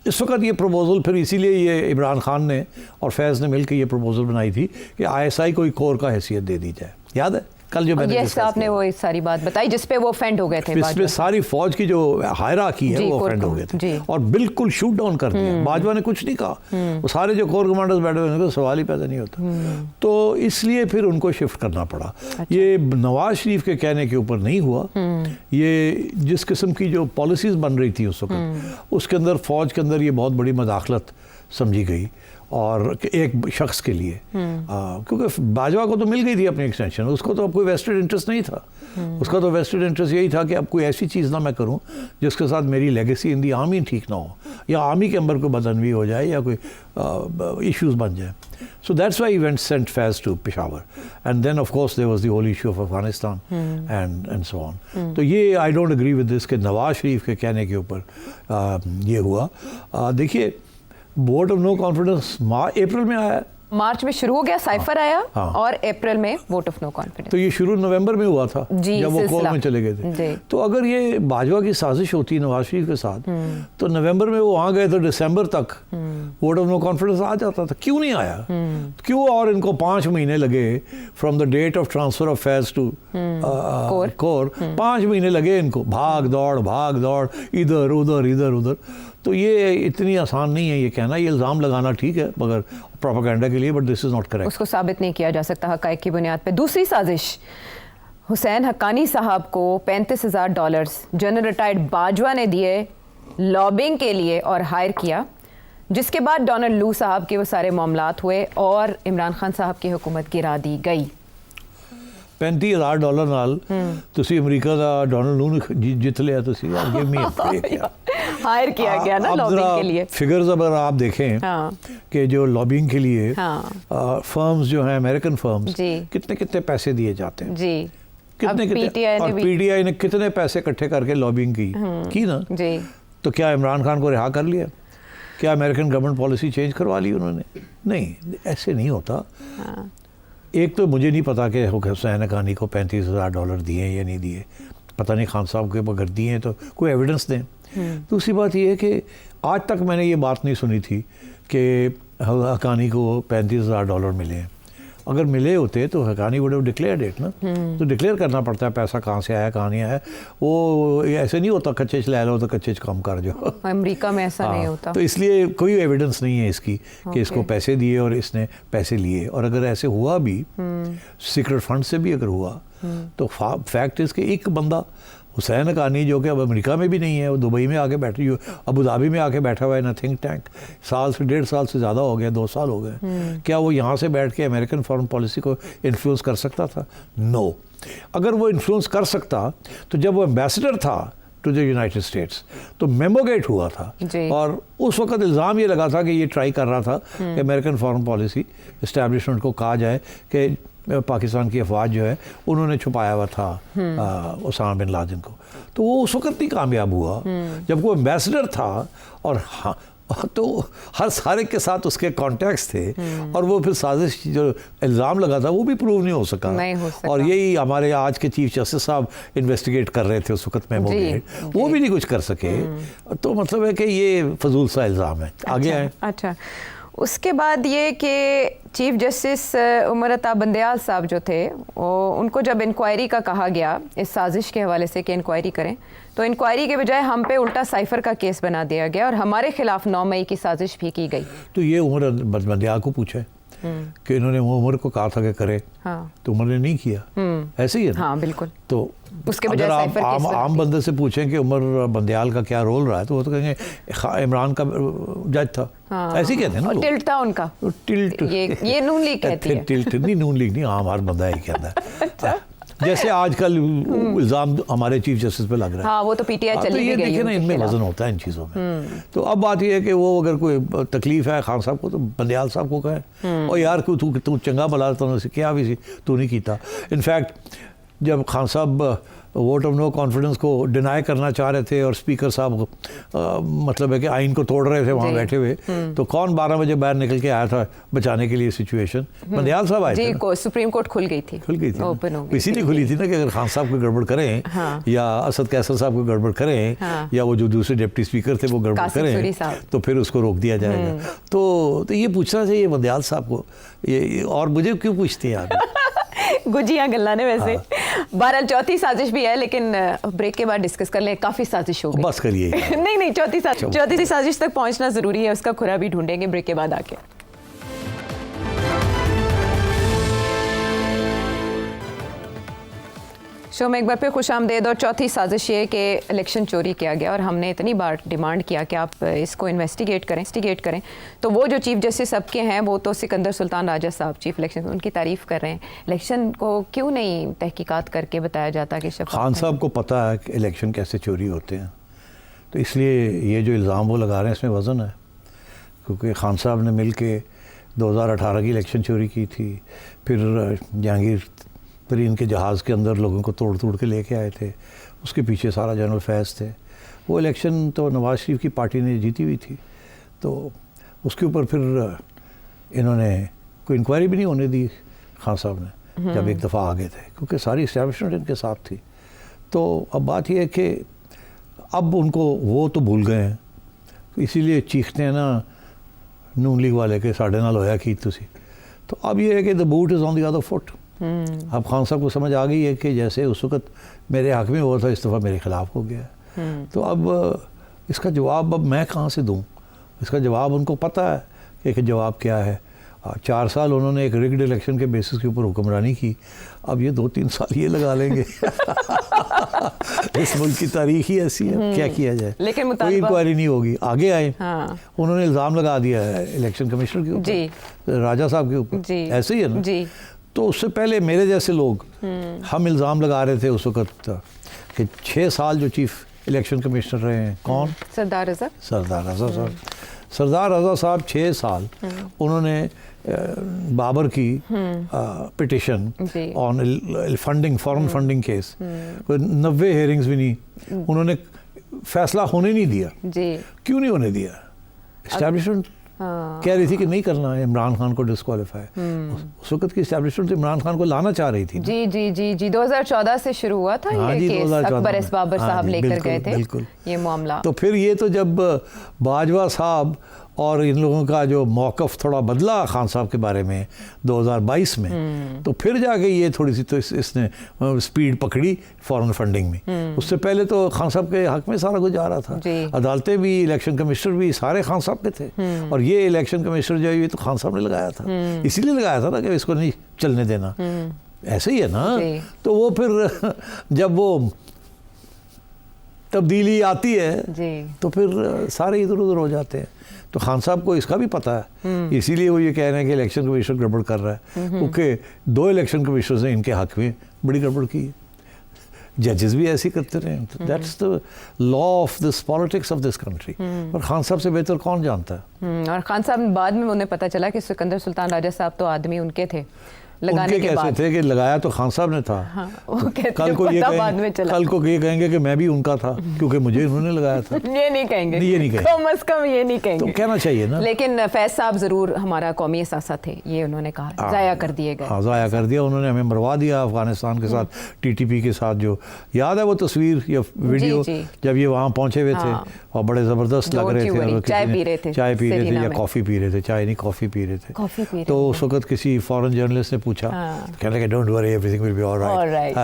इस वक्त ये प्रपोज़ल फिर इसीलिए ये इमरान खान ने और फैज़ ने मिलकर ये प्रपोज़ल बनाई थी कि ISI को कोर का हैसियत दे दी जाए। याद है कल जो मैंने आपने वो सारी बात बताई जिस पे वो ऑफेंड हो गए थे, इसमें सारी फौज की जो हायरार्की है वो ऑफेंड हो गए थे और बिल्कुल शूट डाउन कर दिया। बाजवा ने कुछ नहीं कहा, वो सारे जो कोर कमांडर्स बैठे हुए उनको सवाल ही पैदा नहीं होता, तो इसलिए फिर उनको शिफ्ट करना पड़ा। ये नवाज शरीफ के कहने के ऊपर नहीं हुआ, ये जिस किस्म की जो पॉलिसीज बन रही थी उस वक्त उसके अंदर फौज के अंदर ये बहुत बड़ी मदाखलत समझी गई और एक शख्स के लिए, क्योंकि बाजवा को तो मिल गई थी अपनी एक्सटेंशन, उसको तो अब कोई वेस्टेड इंटरेस्ट नहीं था। उसका तो वेस्टेड इंटरेस्ट यही था कि अब कोई ऐसी चीज़ ना मैं करूं जिसके साथ मेरी लेगेसी इन दी आर्मी ठीक ना हो या आर्मी के अंदर कोई बदनवी हो जाए या कोई इश्यूज बन जाए। So that's why he went sent Faiz to Peshawar, and then of course there was the whole issue of Afghanistan and so on. तो ये I don't agree with this कि नवाज शरीफ के कहने के ऊपर ये हुआ। देखिए वोट ऑफ नो कॉन्फिडेंस अप्रैल में आया, मार्च में शुरू हो गया, साइफर आया और अप्रैल में वोट ऑफ नो कॉन्फिडेंस। तो ये शुरू नवंबर में हुआ था जब वो कोर में चले गए थे। तो अगर ये बाजवा की साजिश होती नवाज शरीफ के साथ तो नवंबर में वो वहाँ गए तो दिसंबर तक वोट ऑफ नो कॉन्फिडेंस आ जाता था। क्यों नहीं आया, क्यों? और इनको 5 महीने लगे from the date of transfer of Faiz to corps, 5 महीने लगे इनको, भाग दौड़ इधर उधर। तो ये इतनी आसान नहीं है ये कहना, ये इल्ज़ाम लगाना ठीक है मगर प्रोपेगेंडा के लिए, but this is not correct. उसको साबित नहीं किया जा सकता हक़ाइक़ की बुनियाद पे। दूसरी साजिश, हुसैन हक्कानी साहब को $35,000 जनरल रिटायर्ड बाजवा ने दिए लॉबिंग के लिए और हायर किया, जिसके बाद डोनाल्ड लू साहब के वो सारे मामलात हुए और इमरान खान साहब की हुकूमत गिरा दी गई। $35,000 नाल तुसी अमेरिका का डोनाल्ड लू ने जित लिया, तुसी गिव मी हायर किया गया ना लॉबिंग के लिए। फिगर्स अगर आप देखें कि जो लॉबिंग के लिए फर्म्स जो हैं अमेरिकन फर्म्स कितने पैसे दिए जाते हैं जी, कितने और PTI ने कितने पैसे इकट्ठे करके लॉबिंग की ना जी। तो क्या इमरान खान को रिहा कर लिया? क्या अमेरिकन गवर्नमेंट पॉलिसी चेंज करवा ली उन्होंने? नहीं, ऐसे नहीं होता। एक तो मुझे नहीं पता कि हुसैन हक्कानी को $35,000 दिए या नहीं दिए, पता नहीं खान साहब के अगर दिए हैं तो कोई एविडेंस दें। दूसरी बात यह है कि आज तक मैंने ये बात नहीं सुनी थी कि हक्कानी को $35,000 मिले हैं। अगर मिले होते तो Haqqani would have declared it ना। तो डिक्लेयर करना पड़ता है पैसा कहाँ से आया कहाँ नहीं आया। वो ऐसे नहीं होता कच्चे ले लो तो कच्चे काम कर जाओ। अमेरिका में ऐसा नहीं होता। तो इसलिए कोई एविडेंस नहीं है इसकी कि इसको पैसे दिए और इसने पैसे लिए। और अगर ऐसे हुआ भी सीक्रेट फंड से भी अगर हुआ तो फैक्ट इज कि एक बंदा हुसैन हक्कानी जो कि अब अमेरिका में भी नहीं है, वो दुबई में आके बैठी, अबू धाबी में आके बैठा हुआ है ना थिंक टैंक, 1.5 साल से ज़्यादा हो गया, 2 साल हो गए। क्या वो यहाँ से बैठ के अमेरिकन फॉरेन पॉलिसी को इन्फ्लुएंस कर सकता था? नो। अगर वो इन्फ्लुएंस कर सकता तो जब वो एम्बेसडर था टू द यूनाइटेड स्टेट्स तो मेमोगेट हुआ था और उस वक्त इल्ज़ाम ये लगा था कि ये ट्राई कर रहा था कि अमेरिकन फॉरेन पॉलिसी इस्टेब्लिशमेंट को कहा जाए कि पाकिस्तान की अफवाज जो है उन्होंने छुपाया हुआ था उसामा बिन लादेन को। तो वो उस वक्त नहीं कामयाब हुआ जब वो एम्बेसडर था और हाँ तो हर सारे के साथ उसके कॉन्टैक्ट्स थे और वो फिर साजिश जो इल्ज़ाम लगा था वो भी प्रूव नहीं हो सका। और यही हमारे आज के चीफ जस्टिस साहब इन्वेस्टिगेट कर रहे थे उस वक्त मेमोगेट, वो भी नहीं कुछ कर सके। तो मतलब है कि ये फजूल सा इल्ज़ाम है। आगे आए। अच्छा, उसके बाद ये कि चीफ जस्टिस उमर अता बंदयाल साहब जो थे वो उनको जब इंक्वायरी का कहा गया इस साजिश के हवाले से कि इंक्वायरी करें, तो इंक्वायरी के बजाय हम पे उल्टा साइफर का केस बना दिया गया और हमारे खिलाफ 9 मई की साजिश भी की गई। तो ये उमर बंदयाल को पूछा है कि इन्होंने उमर को कहा था कि करे, हाँ। तो उमर ने नहीं किया, ऐसे ही है ना? हाँ बिल्कुल। तो उसके बजाय अगर आप आम बंदे से पूछें कि उमर बंदयाल का क्या रोल रहा है तो वो तो कहेंगे इमरान का जज था। हाँ। ऐसे ही कहते हैं ना। टिल्ट था उनका। तो टिल्ट ये नून लीग कहती है। टिल्ट नहीं, नून लीग नहीं, आम हर बंदा ही कहता है। जैसे आजकल इल्ज़ाम हमारे चीफ जस्टिस पे लग रहा है। हाँ, वो तो पीटीआई चली भी गई। देखिए ना, इनमें वजन होता है इन चीज़ों में। तो अब बात यह है कि वो अगर कोई तकलीफ है खान साहब को तो बंदयाल साहब को कहे और यार तू चंगा भला तो क्या भी तू नहीं कीता। इनफैक्ट जब खान साहब वोट ऑफ नो कॉन्फिडेंस को डिनाई करना चाह रहे थे और स्पीकर साहब मतलब है कि आइन को तोड़ रहे थे वहाँ बैठे हुए, तो कौन 12 बजे बाहर निकल के आया था बचाने के लिए सिचुएशन? बंदयाल साहब आए थे। सुप्रीम कोर्ट खुल गई थी, ओपन हो गई। इसीलिए खुली थी ना कि अगर खान साहब को गड़बड़ करें या असद कैसर साहब को गड़बड़ करें या वो जो दूसरे डिप्टी स्पीकर थे वो गड़बड़ करें तो फिर उसको रोक दिया जाएगा। तो ये पूछना चाहिए बंदयाल साहब को, ये और मुझे क्यों पूछते हैं आप? गुजिया गल्ला ने वैसे। बहरहाल चौथी साजिश भी है लेकिन ब्रेक के बाद डिस्कस कर ले। काफी साजिश हो गई, बस करिए। नहीं चौथी साजिश तक पहुंचना जरूरी है, उसका खुरा भी ढूंढेंगे ब्रेक के बाद आके। शो में एक बार फिर खुशामदेद। और चौथी साजिश ये कि इलेक्शन चोरी किया गया और हमने इतनी बार डिमांड किया कि आप इसको इन्वेस्टिगेट करें। तो वो जो चीफ जस्टिस सबके हैं वो तो सिकंदर सुल्तान राजा साहब चीफ इलेक्शन, उनकी तारीफ़ कर रहे हैं। इलेक्शन को क्यों नहीं तहकीकात करके बताया जाता कि खान साहब को पता है कि इलेक्शन कैसे चोरी होते हैं, तो इसलिए ये जो इल्ज़ाम वो लगा रहे हैं इसमें वज़न है। क्योंकि खान साहब ने मिल के 2018 की इलेक्शन चोरी की थी, फिर जहांगीर तरीन के जहाज़ के अंदर लोगों को तोड़ के लेके आए थे, उसके पीछे सारा जनरल फैज़ थे। वो इलेक्शन तो नवाज़ शरीफ की पार्टी ने जीती हुई थी, तो उसके ऊपर फिर इन्होंने कोई इंक्वायरी भी नहीं होने दी खान साहब ने जब एक दफ़ा आ गए थे, क्योंकि सारी इस्टेब्लिशमेंट इनके साथ थी। तो अब बात यह है कि अब उनको वो तो भूल गए हैं, इसीलिए चीखते हैं ना नून लीग वाले के साढ़े नाल होया की तुसी। तो अब ये है कि the boot is on the other foot. अब खान साहब को समझ आ गई है कि जैसे उस वक्त मेरे हक में हुआ था इस दफ़ा मेरे ख़िलाफ़ हो गया। तो अब इसका जवाब अब मैं कहाँ से दूँ? इसका जवाब उनको पता है कि जवाब क्या है। 4 साल उन्होंने एक रिग्ड इलेक्शन के बेसिस के ऊपर हुक्मरानी की, अब ये 2-3 साल ये लगा लेंगे। इस मुल्क की तारीख ही ऐसी है, क्या किया जाए। लेकिन कोई इंक्वायरी नहीं होगी। आगे आए, उन्होंने इल्ज़ाम लगा दिया है इलेक्शन कमिश्नर के ऊपर, राजा साहब के ऊपर, ऐसे ही है ना। तो उससे पहले मेरे जैसे लोग हम इल्ज़ाम लगा रहे थे उस वक्त कि 6 साल जो चीफ इलेक्शन कमिश्नर रहे हैं, कौन? सरदार रज़ा साहब। सरदार रज़ा साहब 6 साल उन्होंने बाबर की petition on funding, foreign funding case, 90 hearings भी नहीं, उन्होंने फैसला होने नहीं दिया। क्यों नहीं होने दिया? इस्टेब्लिशमेंट कह रही थी कि नहीं करना है इमरान खान को डिस्क्वालीफाई। उस वक्त की इस्टेब्लिशमेंट इमरान खान को लाना चाह रही थी। जी 2014 से शुरू हुआ था ये केस, अकबर एस बाबर साहब लेकर गए थे ये मामला। तो फिर ये तो जब बाजवा साहब और इन लोगों का जो मौक़िफ़ थोड़ा बदला खान साहब के बारे में 2022 में, तो फिर जाके ये थोड़ी सी तो इसने स्पीड पकड़ी फॉरेन फंडिंग में। उससे पहले तो खान साहब के हक में सारा कुछ जा रहा था, अदालतें भी, इलेक्शन कमिश्नर भी सारे खान साहब के थे। और ये इलेक्शन कमिश्नर जो है ये तो खान साहब ने लगाया था, इसीलिए लगाया था ना कि इसको नहीं चलने देना। ऐसे ही है ना। तो वो फिर जब वो तब्दीली आती है तो फिर सारे इधर उधर हो जाते हैं। तो खान साहब को इसका भी पता है, इसीलिए वो ये कह रहे हैं कि इलेक्शन कमीशन गड़बड़ कर रहा है, क्योंकि 2 इलेक्शन कमीशनर्स ने इनके हक में बड़ी गड़बड़ की है। जजेस भी ऐसे करते रहे। That's the law of this politics of this country. और खान साहब से बेहतर कौन जानता है। और खान साहब बाद में उन्हें पता चला कि सिकंदर सुल्तान राजा साहब तो आदमी उनके थे लगाने के बाद। थे कि लगाया तो खान साहब ने था। हाँ, कल को ये कहेंगे कि मैं भी उनका था क्योंकि मुझे इन्होंने लगाया था। ये नहीं कहेंगे, ये नहीं कहेंगे, कम से कम ये नहीं कहेंगे। तो कहना चाहिए ना। लेकिन फैज साहब जरूर हमारा कौमी असासा थे, ये उन्होंने कहा, जाया कर दिए गए। जाया कर दिया उन्होंने, हमें मरवा दिया अफगानिस्तान के साथ, टीटीपी के साथ। जो याद है वो तस्वीर या वीडियो जब ये वहाँ पहुँचे हुए थे और बड़े ज़बरदस्त लग रहे थे, चाय पी रहे थे या कॉफ़ी पी रहे थे, चाय नहीं कॉफ़ी पी रहे थे। तो उस वक्त किसी फॉरेन जर्नलिस्ट ने पूछा, कहने लगे don't worry everything will be alright.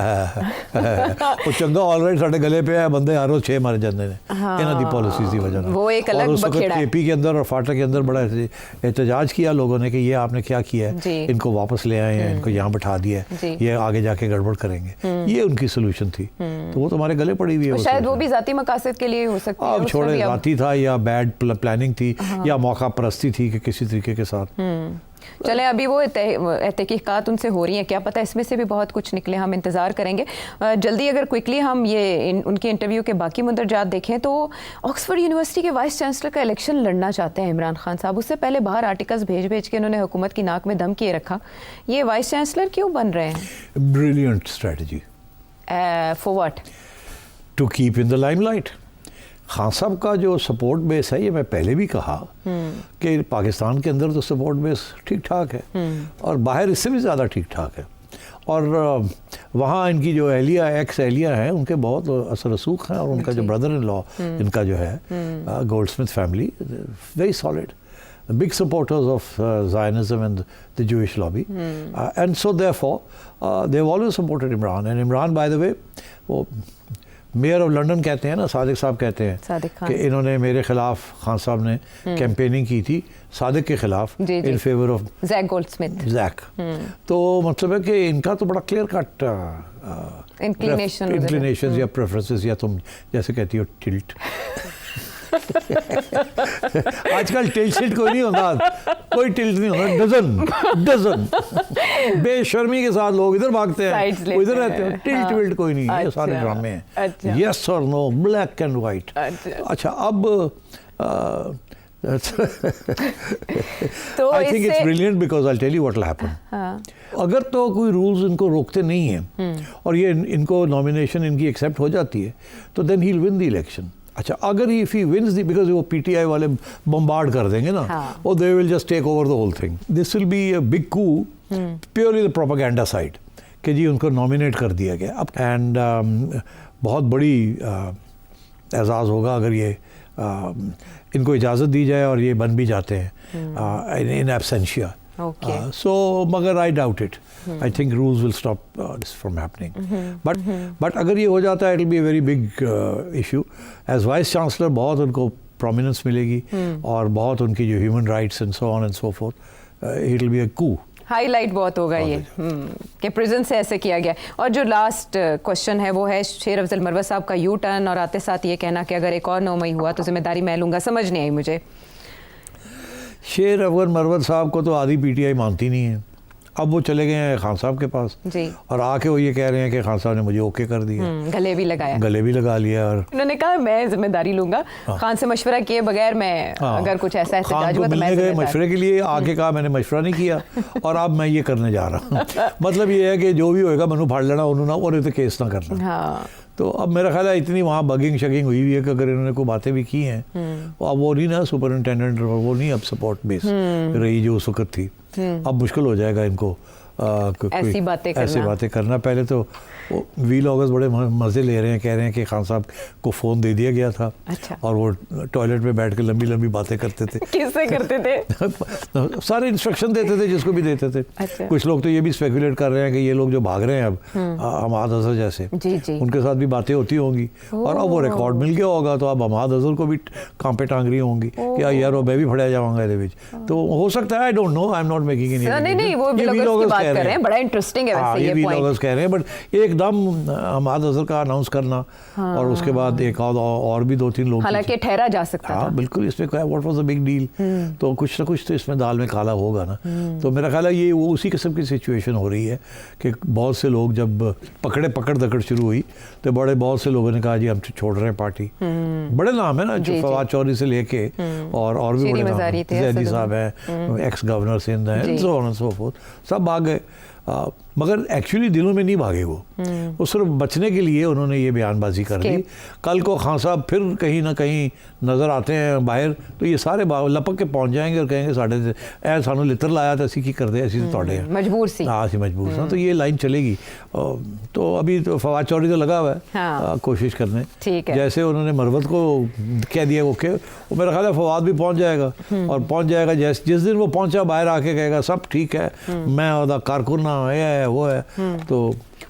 वो चंगा ऑलराइट साडे गले पे है, बंदे हर रोज 6 मारे जाते हैं इन्हां दी पॉलिसीज दी वजह से। वो एक अलग बखेड़ा है। केपी के अंदर और फाटा के अंदर बड़ा एहतजाज किया लोगों ने कि ये आपने क्या किया है, इनको वापस ले आए हैं, इनको यहाँ बैठा दिया है, ये आगे जाके गड़बड़ करेंगे। ये उनकी सोल्यूशन थी। तो वो तो हमारे गले पड़ी हुई है। शायद वो भी जाती मकासद के लिए हो सकती है। अब छोड़े, जाती था या बैड प्लानिंग थी या मौका परस्ती थी कि किसी तरीके के साथ। चलें, अभी वो तहकीकात उनसे हो रही हैं, क्या पता इसमें से भी बहुत कुछ निकले, हम इंतज़ार करेंगे। जल्दी अगर क्विकली हम ये उनके इंटरव्यू के बाकी मुंदरजात देखें तो ऑक्सफोर्ड यूनिवर्सिटी के वाइस चांसलर का इलेक्शन लड़ना चाहते हैं इमरान खान साहब। उससे पहले बाहर आर्टिकल्स भेज के उन्होंने हुकूमत की नाक में दम किए रखा। ये वाइस चांसलर क्यों बन रहे हैं? Brilliant strategy. For what? To keep in the limelight. Khan साहब का जो सपोर्ट बेस है, ये मैं पहले भी कहा कि पाकिस्तान के अंदर तो सपोर्ट बेस ठीक ठाक है और बाहर इससे भी ज़्यादा ठीक ठाक है। और वहाँ इनकी जो एहलिया, एक्स एहलिया हैं, उनके बहुत असर रसूख हैं। और उनका जो ब्रदर इन लॉ इनका जो है Goldsmith family, very solid, big supporters of Zionism and the Jewish lobby, and so therefore they've always supported Imran. And Imran, by the way, वो मेयर ऑफ लंदन कहते हैं ना, सादिक साहब कहते हैं कि इन्होंने मेरे खिलाफ, खान साहब ने कैंपेनिंग की थी सादिक के खिलाफ in favour of Zac Goldsmith. Zac. तो मतलब है कि इनका तो बड़ा क्लियर कट इंक्लिनेशन या प्रेफरेंसेस, या तुम जैसे कहती हो टिल्ट। आजकल टिल्ट शिल्ट कोई नहीं होता, कोई टिल्ट नहीं होता। डजन बेशर्मी के साथ लोग इधर भागते हैं, इधर रहते हैं। टिल्ट विल्ट कोई नहीं है, ये सारे ड्रामे हैं। यस और नो, ब्लैक एंड वाइट। अच्छा, अब I think it's brilliant because I tell you what will happen. अगर तो कोई रूल्स इनको रोकते नहीं हैं और ये इनको नॉमिनेशन इनकी एक्सेप्ट हो जाती है, तो then he will win the election. अच्छा, अगर if he wins the, because वो पीटीआई वाले बम्बार्ड कर देंगे ना, और they will just take over the whole thing. This will be a big coup, purely the propaganda side, कि जी उनको नॉमिनेट कर दिया गया। अब एंड बहुत बड़ी एजाज़ होगा अगर ये इनको इजाज़त दी जाए और ये बन भी जाते हैं इन एब्सेंशिया। So, मगर I doubt it. I think rules will stop this from happening. But अगर ये हो जाता है, it will be a very big issue. As Vice Chancellor बहुत उनको prominence मिलेगी और बहुत उनकी जो human rights and so on and so forth, it will be a coup. Highlight बहुत होगा ये कि प्रिजन से ऐसे किया गया। और जो लास्ट क्वेश्चन है वो है शेर अफजल मरवत साहब का यू टर्न और आते साथ ये कहना कि अगर एक और 9 मई हुआ तो जिम्मेदारी मैं लूँगा। समझ नहीं आई मुझे। शेर अफजल मरवत साहब को तो आधी पीटीआई मानती नहीं है। अब वो चले गए हैं खान साहब के पास जी, और आके वो ये कह रहे हैं कि खान साहब ने मुझे ओके कर दिया, गले भी लगाया, गले भी लगा लिया। और उन्होंने कहा मैं जिम्मेदारी लूंगा, खान से मशवरा किए बगैर मैं अगर कुछ ऐसा एहतजाज हुआ तो मैं गए मशवरे के लिए, आके कहा मैंने मशवरा नहीं किया और अब मैं ये करने जा रहा हूँ। मतलब ये है कि जो भी होएगा मैंने फाड़ लेना उन्होंने और ये तो केस ना करना। तो अब मेरा ख्याल है इतनी वहाँ बगिंग शगिंग हुई हुई है कि अगर इन्होंने कोई बातें भी की हैं तो अब वो नहीं ना सुपरिटेंडेंट, वो नहीं अब सपोर्ट बेस रही जो उस वक्त थी। अब मुश्किल हो जाएगा इनको ऐसी बातें करना। पहले तो वी लॉगर्स बड़े मज़े ले रहे हैं, कह रहे हैं कि खान साहब को फ़ोन दे दिया गया था। अच्छा। और वो टॉयलेट में बैठ के लंबी लंबी बातें करते थे। किससे करते थे? सारे इंस्ट्रक्शन देते थे जिसको भी देते थे। अच्छा। कुछ लोग तो ये भी स्पेकुलेट कर रहे हैं कि ये लोग जो भाग रहे हैं अब हमाद अजहर जैसे, जी। उनके साथ भी बातें होती होंगी और अब वो रिकॉर्ड मिल गया होगा तो अब हमाद अजहर को भी कांपे टांग रही होंगी कि यार वो मैं भी फड़िया जाऊंगा ये बीच। तो हो सकता है, I don't know, I am not making any. नहीं, वो व्लॉगर्स की बात कर रहे हैं, बड़ा इंटरेस्टिंग है वैसे ये पॉइंट। व्लॉगर्स कह रहे हैं, बट एकदम हमाद अजहर का अनाउंस करना और उसके बाद एक और भी 2-3 लोग, हालांकि ठहरा जा सकता था। बिल्कुल, इसमें क्या, what was the big deal? तो कुछ ना कुछ तो इसमें दाल में काला होगा ना। तो मेरा ख्याल है ये वो उसी किस्म की सिचुएशन हो रही है कि बहुत से लोग जब पकड़ दकड़ शुरू हुई तो बहुत से लोगों ने कहा जी हम छोड़ रहे हैं पार्टी। बड़े नाम है ना, फवाद चौधरी से लेके और भी बड़े नाम, जैदी साहब हैं, एक्स गवर्नर सिंध हैं, so on and so fourth, सब भाग गए। मगर एक्चुअली दिलों में नहीं भागे वो सिर्फ बचने के लिए उन्होंने ये बयानबाजी कर दी। कल को खान साहब फिर कहीं ना कहीं नज़र आते हैं बाहर तो ये सारे लपक के पहुंच जाएंगे और कहेंगे साढ़े ऐ सानू लित्र लाया तो असी की करते, असी तो तोड़े मजबूर सी, हाँ असी मजबूर सा। तो ये लाइन चलेगी। तो अभी तो फवाद चौधरी तो लगा हुआ है कोशिश करने, जैसे उन्होंने मरवत को कह दिया ओके, वो मेरा ख्याल है फवाद भी पहुँच जाएगा और पहुँच जाएगा जिस दिन वो पहुँचा बाहर आके कहेगा सब ठीक है, मैं और कारकुन है वो है। तो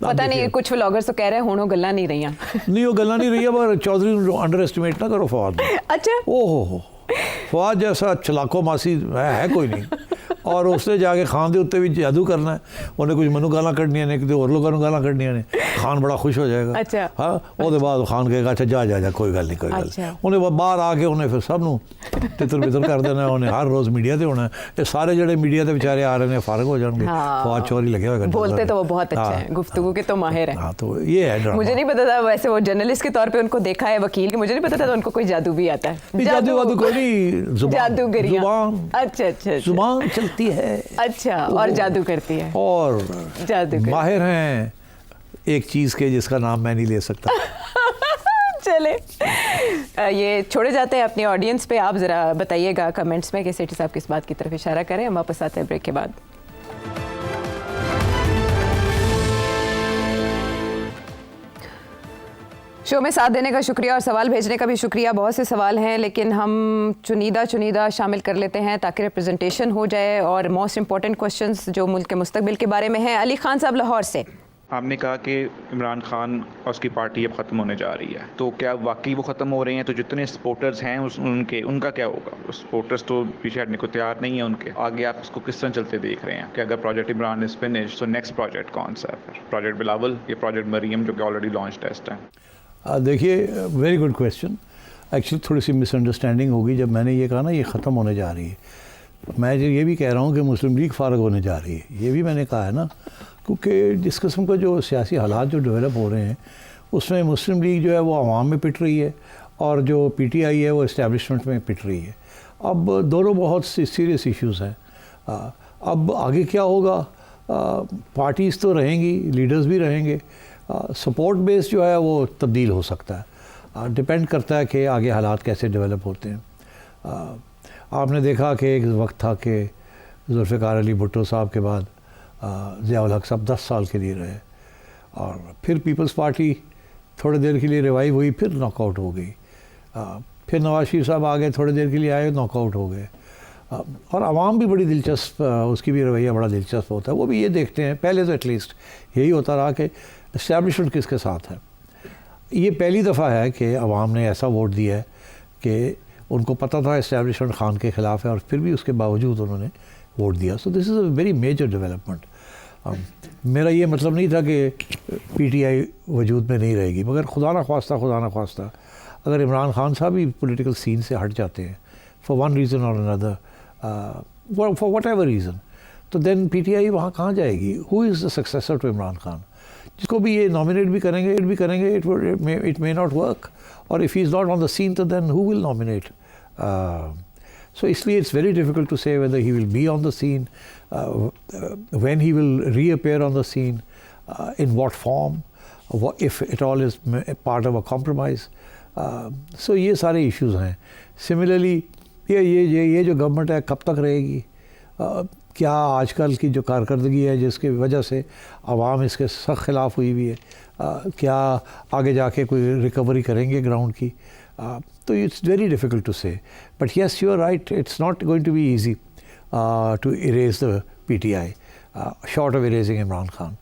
पता नहीं, कुछ व्लॉगर्स तो कह रहे हैं हुण गल्लां नहीं रही नहीं, वो गल्लां नहीं रही है, पर चौधरी अंडर एस्टिमेट ना करो फवाद। अच्छा, ओहो फवाद जैसा चलाको मासी है कोई नहीं। और उसने जाके खान के उत्ते भी जादू करना है, उन्हें कुछ मैनू गालां कढ़नियां ने, किसी होर लोगों नूं गालां कढ़नियां ने, खान बड़ा खुश हो जाएगा। अच्छा। हाँ, उसके बाद खान कहेगा अच्छा जा कोई गल नहीं कोई गल नहीं। उन्हें बाहर आके उन्हें फिर सब नूं तितर बितर कर देना, उन्हें हर रोज़ मीडिया ते होना है। ये सारे जड़े मीडिया ते बेचारे आ रहे हैं फारग हो जाएंगे। फवाद चौधरी लगे हुए, बोलते तो वो बहुत अच्छा है, गुफ्तगू के तो माहिर है। हाँ, तो ये है। मुझे नहीं पता था वैसे, वो जर्नलिस्ट के तौर पे उनको देखा है वकील के, मुझे नहीं पता था उनको कोई जादू भी आता है। जादू कोई नहीं, जुबान। अच्छा, जुबान चलती है। अच्छा, और जादू करती है, और जादू माहिर हैं एक चीज़ के जिसका नाम मैं नहीं ले सकता। चले ये छोड़े जाते हैं अपनी ऑडियंस पे। आप ज़रा बताइएगा कमेंट्स में कि सेठी साहब किस बात की तरफ इशारा करें। हम वापस आते हैं ब्रेक के बाद। शो में साथ देने का शुक्रिया और सवाल भेजने का भी शुक्रिया। बहुत से सवाल हैं लेकिन हम चुनिंदा शामिल कर लेते हैं ताकि रिप्रेजेंटेशन हो जाए। और मोस्ट इम्पॉर्टेंट क्वेश्चंस जो मुल्क के मुस्तकबिल के बारे में हैं। अली खान साहब लाहौर से, आपने कहा कि इमरान खान और उसकी पार्टी अब ख़त्म होने जा रही है, तो क्या वाकई वो ख़त्म हो रहे हैं? तो जितने सपोर्टर्स हैं उनका क्या होगा? सपोर्टर्स तो पीछे हटने को तैयार नहीं है उनके। आगे आप उसको किस तरह चलते देख रहे हैं कि अगर प्रोजेक्ट इमरान इज़ फिनिश तो नेक्स्ट प्रोजेक्ट कौन सा है फिर? प्रोजेक्ट बिलावल या प्रोजेक्ट मरीम जो कि ऑलरेडी लॉन्च टेस्ट है? देखिए, वेरी गुड क्वेश्चन। एक्चुअली थोड़ी सी मिसअंडरस्टैंडिंग होगी जब मैंने ये कहा ना ये ख़त्म होने जा रही है। मैं ये भी कह रहा हूँ कि मुस्लिम लीग फारग होने जा रही है, ये भी मैंने कहा है ना, क्योंकि जिस किस्म का जो सियासी हालात जो डेवलप हो रहे हैं उसमें मुस्लिम लीग जो है वो आवाम में पिट रही है और जो PTI है वो इस्टेब्लिशमेंट में पिट रही है। अब दोनों बहुत सीरियस इश्यूज़ हैं। अब आगे क्या होगा? पार्टीज़ तो रहेंगी, लीडर्स भी रहेंगे, सपोर्ट बेस जो है वो तब्दील हो सकता है। डिपेंड करता है कि आगे हालात कैसे डेवलप होते हैं। आपने देखा कि एक वक्त था कि जुल्फ़िकार अली भुट्टो साहब के बाद ज़ियाउल हक साहब 10 साल के लिए रहे और फिर पीपल्स पार्टी थोड़ी देर के लिए रिवाइव हुई, फिर नॉकआउट हो गई। फिर नवाज शरीफ साहब आ गए, थोड़ी देर के लिए आए, नॉकआउट हो गए। और आवाम भी बड़ी दिलचस्प, उसकी भी रवैया बड़ा दिलचस्प होता है। वो भी ये देखते हैं, पहले तो एटलीस्ट यही होता रहा कि इस्टेब्लिशमेंट किसके साथ है। ये पहली दफ़ा है कि अवाम ने ऐसा वोट दिया है कि उनको पता था इस्टेब्लिशमेंट खान के ख़िलाफ़ है और फिर भी उसके बावजूद उन्होंने वोट दिया। So this is a very major development. मेरा ये मतलब नहीं था कि PTI वजूद में नहीं रहेगी, मगर खुदा ना ख्वास्ता अगर इमरान खान साहब भी पॉलिटिकल सीन से हट जाते हैं फॉर वन रीज़न और another, for whatever reason, तो देन PTI वहाँ कहाँ जाएगी? Who is the successor to Imran Khan? जिसको भी ये नॉमिनेट भी करेंगे इट मे नॉट वर्क, और if he is not on the scene तो then who will nominate? So इसलिए it's very difficult to say whether he will be on the scene, when he will reappear on the scene, in what form, if it all is part of a compromise. So ये सारे issues हैं। Similarly ये जो government है कब तक रहेगी? क्या आजकल की जो कारकर्दगी है जिसकी वजह से आवाम इसके सख्त खिलाफ हुई हुई है, क्या आगे जाके कोई रिकवरी करेंगे ग्राउंड की? तो it's very difficult to say, but yes you are right, it's not going to be easy to erase the PTI, short of erasing Imran Khan,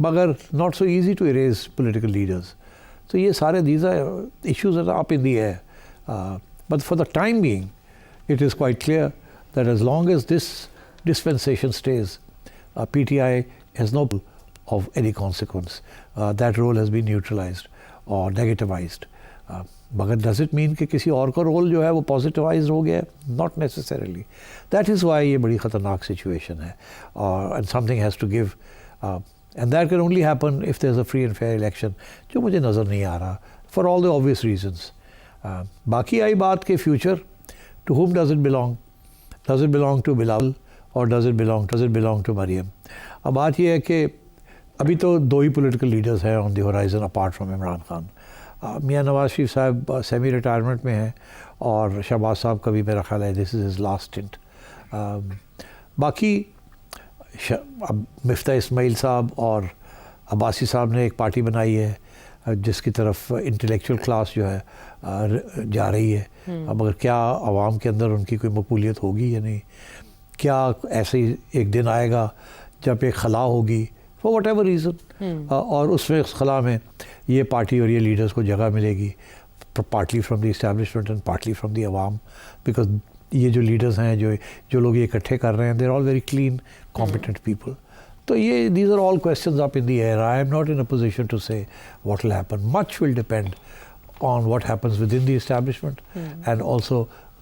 मगर not so easy to erase political leaders. So ये सारे these are issues that are up in the air, but for the time being it is quite clear that as long as this dispensation stays, PTI has no of any consequence. That role has been neutralized or negativized. मगर does it mean कि किसी और का role जो है वो पॉजिटिवाइज हो गया? Not necessarily. That is why ये बड़ी ख़तरनाक सिचुएशन है, and something has to give, and that can only happen if there's a free and fair election, जो मुझे नज़र नहीं आ रहा for all the obvious reasons. बाकी आई बात के future, to whom does it belong? Does it belong to Bilal or does it belong to Maryam? अब बात ये है कि अभी तो दो ही political leaders हैं on the horizon apart from Imran Khan. मियाँ नवाज शरीफ साहब सेमी रिटायरमेंट में हैं और शहबाज साहब का भी मेरा ख्याल है this is his last stint. बाकी अब मिफ्ता इस्माइल साहब और अब्बासी साहब ने एक पार्टी बनाई है जिसकी तरफ इंटेलेक्चुअल क्लास जो है जा रही है. अब अगर क्या आवाम के अंदर उनकी कोई मकबूलियत होगी या नहीं, क्या ऐसे ही एक दिन आएगा जब एक खला होगी फॉर वट एवर रीज़न, और उसमें उस खला में ये पार्टी और ये लीडर्स को जगह मिलेगी, partly from the establishment and partly from the Awam, because ये जो लीडर्स हैं जो लोग ये इकट्ठे कर रहे हैं they are all very clean competent people. तो ये these are all questions up in the air. I am not in a position to say what will happen. Much will depend on what happens within the establishment and also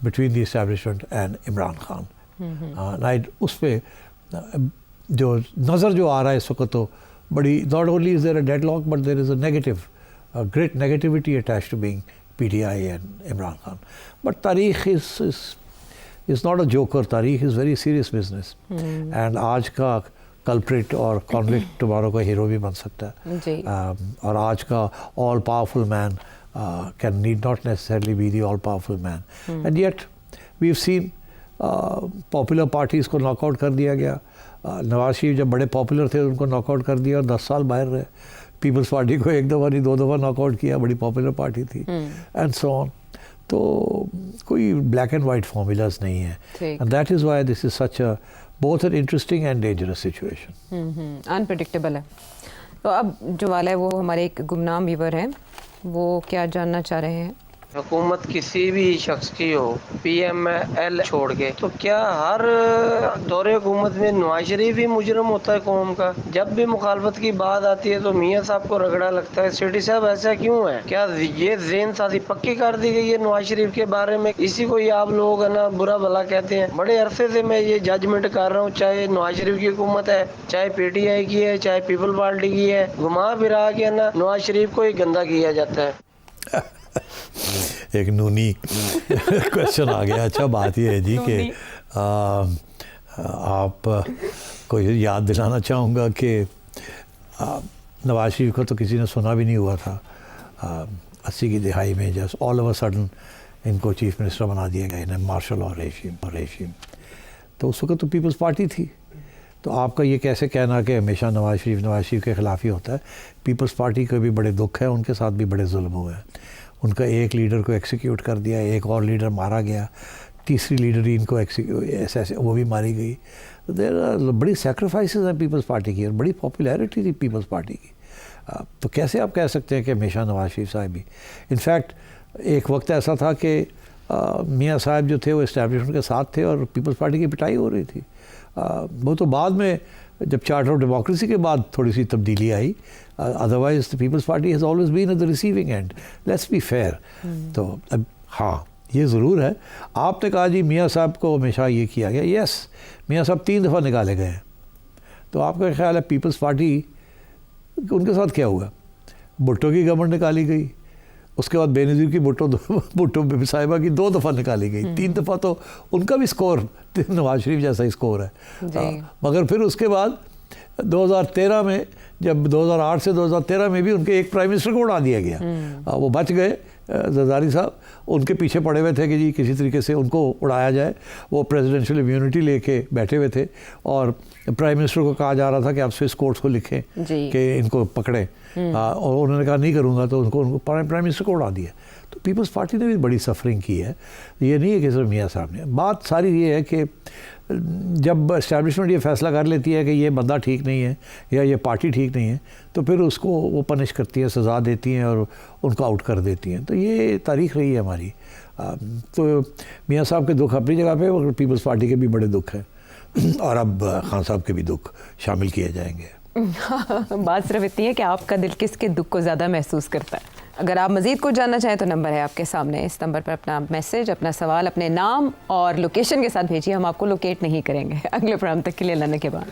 between the establishment and Imran Khan. उस पे जो नज़र जो आ रहा है इस वक्त तो बड़ी, not only is there a deadlock but there is a negative, a great negativity attached to being PTI and Imran Khan. But Tariq is not a joker. Tariq is very serious business. And आज का culprit और convict tomorrow का hero भी बन सकता है. और आज का all powerful man can need not necessarily be the all-powerful man. And yet, we've seen popular parties को नॉकआउट कर दिया गया. नवाज शरीफ जब बड़े पॉपुलर थे उनको नॉकआउट कर दिया और 10 साल बाहर रहे. पीपल्स पार्टी को एक दफ़ा नहीं 2 दफ़ा नॉकआउट किया, बड़ी पॉपुलर पार्टी थी, एंड सो ऑन. तो कोई ब्लैक एंड वाइट फॉर्मूलाज नहीं है. And that is why this is such a both an interesting and dangerous situation. Unpredictable है. तो अब जो वाला है वो हमारे एक गुमनाम व्यूवर हैं, वो क्या जानना चाह रहे हैं? हुकूमत किसी भी शख्स की हो, PML छोड़ के, तो क्या हर दौरे हुकूमत में नवाज शरीफ ही मुजरम होता है कौम का? जब भी मुखालफत की बात आती है तो मियाँ साहब को रगड़ा लगता है. सिटी साहब ऐसा क्यों है? क्या ये ज़हन साथी पक्की कर दी गई है नवाज शरीफ के बारे में? इसी को ही आप लोग है ना बुरा भला कहते हैं. बड़े अरसे से मैं ये जजमेंट कर रहा हूँ, चाहे नवाज शरीफ की हुकूमत है, चाहे PTI की है, चाहे पीपल पार्टी की है, घुमा फिरा के ना नवाज शरीफ को ही गंदा किया जाता है. एक नूनी क्वेश्चन आ गया. अच्छा बात यह है जी कि आप को याद दिलाना चाहूँगा कि नवाज शरीफ को तो किसी ने सुना भी नहीं हुआ था 80 की दिहाई में. जस्ट ऑल ओवर सडन इनको चीफ मिनिस्टर बना दिया गया इन्हें, मार्शल और रेशीम. तो उस वक्त तो पीपल्स पार्टी थी. तो आपका ये कैसे कहना कि हमेशा नवाज शरीफ के ख़िलाफ़ ही होता है? पीपल्स पार्टी को भी बड़े दुख है, उनके साथ भी बड़े जुल्म हुए हैं. उनका एक लीडर को एक्सिक्यूट कर दिया, एक और लीडर मारा गया, तीसरी लीडर ही इनको ऐसे वो भी मारी गई. देयर बड़ी सेक्रीफाइसेस हैं पीपल्स पार्टी की और बड़ी पॉपुलैरिटी थी पीपल्स पार्टी की. तो कैसे आप कह सकते हैं कि हमेशा नवाज शरीफ साहब ही? इनफैक्ट एक वक्त ऐसा था कि मियाँ साहब जो थे वो इस्टेब्लिशमेंट के साथ थे और पीपल्स पार्टी की पिटाई हो रही थी. वो तो बाद में जब चार्टर ऑफ डेमोक्रेसी के बाद थोड़ी सी तब्दीली आई. Otherwise the People's Party has always been at the receiving end. Let's be fair. तो अब हाँ ये ज़रूर है. आपने कहा जी मियाँ साहब को हमेशा ये किया गया. यस, मियाँ साहब 3 दफ़ा निकाले गए. तो आपका ख्याल है पीपल्स पार्टी उनके साथ क्या हुआ? भुट्टो की गवर्नमेंट निकाली गई, उसके बाद बेनज़ीर की भुट्टो साहिबा की 2 दफ़ा निकाली गई. 3 दफ़ा तो उनका भी स्कोर नवाज शरीफ जैसा ही स्कोर है. मगर फिर उसके बाद 2013 में जब 2008 से 2013 में भी उनके एक प्राइम मिनिस्टर को उड़ा दिया गया. वो बच गए जरदारी साहब, उनके पीछे पड़े हुए थे कि जी किसी तरीके से उनको उड़ाया जाए. वो प्रेसिडेंशियल इम्यूनिटी लेके बैठे हुए थे और प्राइम मिनिस्टर को कहा जा रहा था कि आप स्विस कोर्ट्स को लिखें कि इनको पकड़ें. और उन्होंने कहा नहीं करूँगा, तो उनको प्राइम मिनिस्टर को उड़ा दिया। तो पीपल्स पार्टी ने भी बड़ी सफरिंग की है, ये नहीं है कि सिर्फ मियाँ साहब ने। बात सारी ये है कि जब इस्टेब्लिशमेंट ये फैसला कर लेती है कि ये बंदा ठीक नहीं है या ये पार्टी ठीक नहीं है, तो फिर उसको वो पनिश करती है, सज़ा देती हैं और उनको आउट कर देती हैं। तो ये तारीख़ रही है हमारी। तो मियाँ साहब के दुख अपनी जगह पे और पीपल्स पार्टी के भी बड़े दुख हैं, और अब खान साहब के भी दुख शामिल किए जाएंगे। बात सिर्फ इतनी है कि आपका दिल किसके दुख को ज़्यादा महसूस करता है। अगर आप मज़ीद कुछ जानना चाहें तो नंबर है आपके सामने, इस नंबर पर अपना मैसेज, अपना सवाल, अपने नाम और लोकेशन के साथ भेजिए, हम आपको लोकेट नहीं करेंगे। अगले प्रोग्राम तक के लिए अल्लाह के बाद।